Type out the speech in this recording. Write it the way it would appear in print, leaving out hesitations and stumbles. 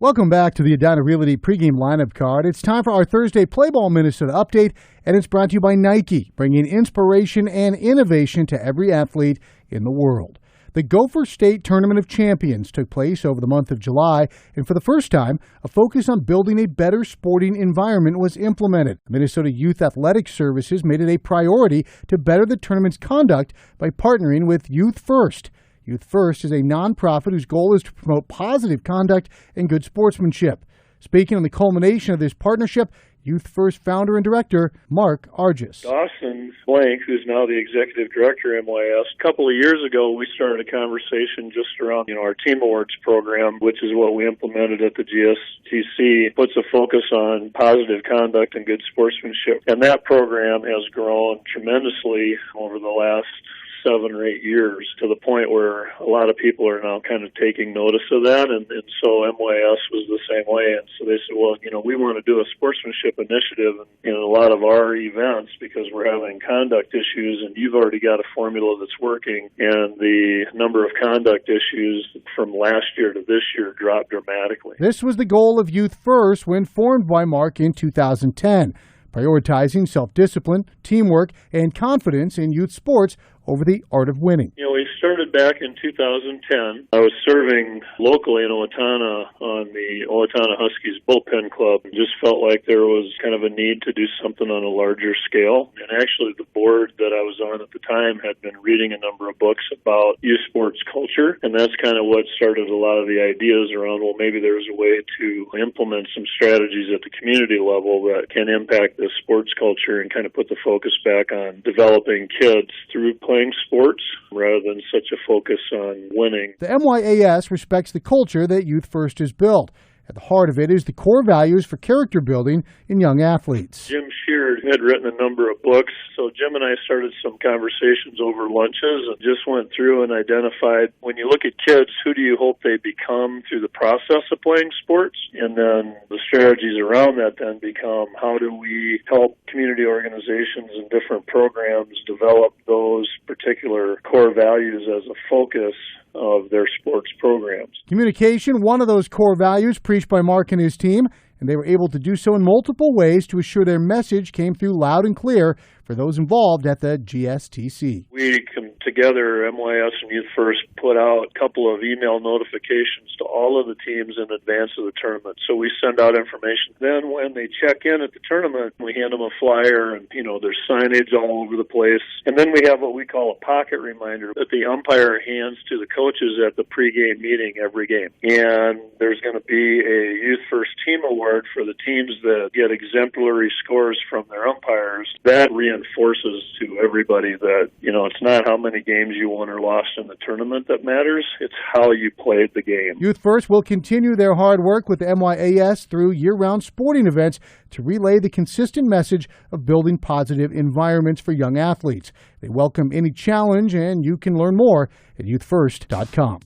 Welcome back to the Edina Realty pregame lineup card. It's time for our Thursday Play Ball Minnesota update, and it's brought to you by Nike, bringing inspiration and innovation to every athlete in the world. The Gopher State Tournament of Champions took place over the month of July, and for the first time, a focus on building a better sporting environment was implemented. Minnesota Youth Athletic Services made it a priority to better the tournament's conduct by partnering with Youth First. Youth First is a nonprofit whose goal is to promote positive conduct and good sportsmanship. Speaking on the culmination of this partnership, Youth First founder and director Mark Argis. Dawson Blank, who's now the executive director of MYS, a couple of years ago we started a conversation just around our team awards program, which is what we implemented at the GSTC. Puts a focus on positive conduct and good sportsmanship, and that program has grown tremendously over the last 7 or 8 years, to the point where a lot of people are now kind of taking notice of that, and so MYS was the same way. And so they said, well, we want to do a sportsmanship initiative in a lot of our events because we're having conduct issues, and you've already got a formula that's working, and the number of conduct issues from last year to this year dropped dramatically. This was the goal of Youth First when formed by Mark in 2010, prioritizing self-discipline, teamwork, and confidence in youth sports over the art of winning. We started back in 2010. I was serving locally in Owatonna on the Owatonna Huskies Bullpen Club. Just felt like there was kind of a need to do something on a larger scale. And actually the board that I was on at the time had been reading a number of books about youth sports culture. And that's kind of what started a lot of the ideas around, well, maybe there's a way to implement some strategies at the community level that can impact this sports culture and kind of put the focus back on developing kids through playing sports rather than such a focus on winning. The MYAS respects the culture that Youth First has built. At the heart of it is the core values for character building in young athletes. Jim Shearer had written a number of books, so Jim and I started some conversations over lunches and just went through and identified, when you look at kids, who do you hope they become through the process of playing sports? And then the strategies around that then become, how do we help community organizations and different programs develop those particular core values as a focus of their sports programs. Communication, one of those core values preached by Mark and his team, and they were able to do so in multiple ways to assure their message came through loud and clear for those involved at the GSTC. We come together, MYS and Youth First, put out a couple of email notifications to all of the teams in advance of the tournament. So we send out information. Then when they check in at the tournament, we hand them a flyer, and there's signage all over the place. And then we have what we call a pocket reminder that the umpire hands to the coaches at the pregame meeting every game. And there's going to be a Youth First Team Award for the teams that get exemplary scores from their umpires. That reinforces to everybody that, it's not how many games you won or lost in the tournament that matters. It's how you played the game. Youth First will continue their hard work with the MYAS through year-round sporting events to relay the consistent message of building positive environments for young athletes. They welcome any challenge, and you can learn more at youthfirst.com.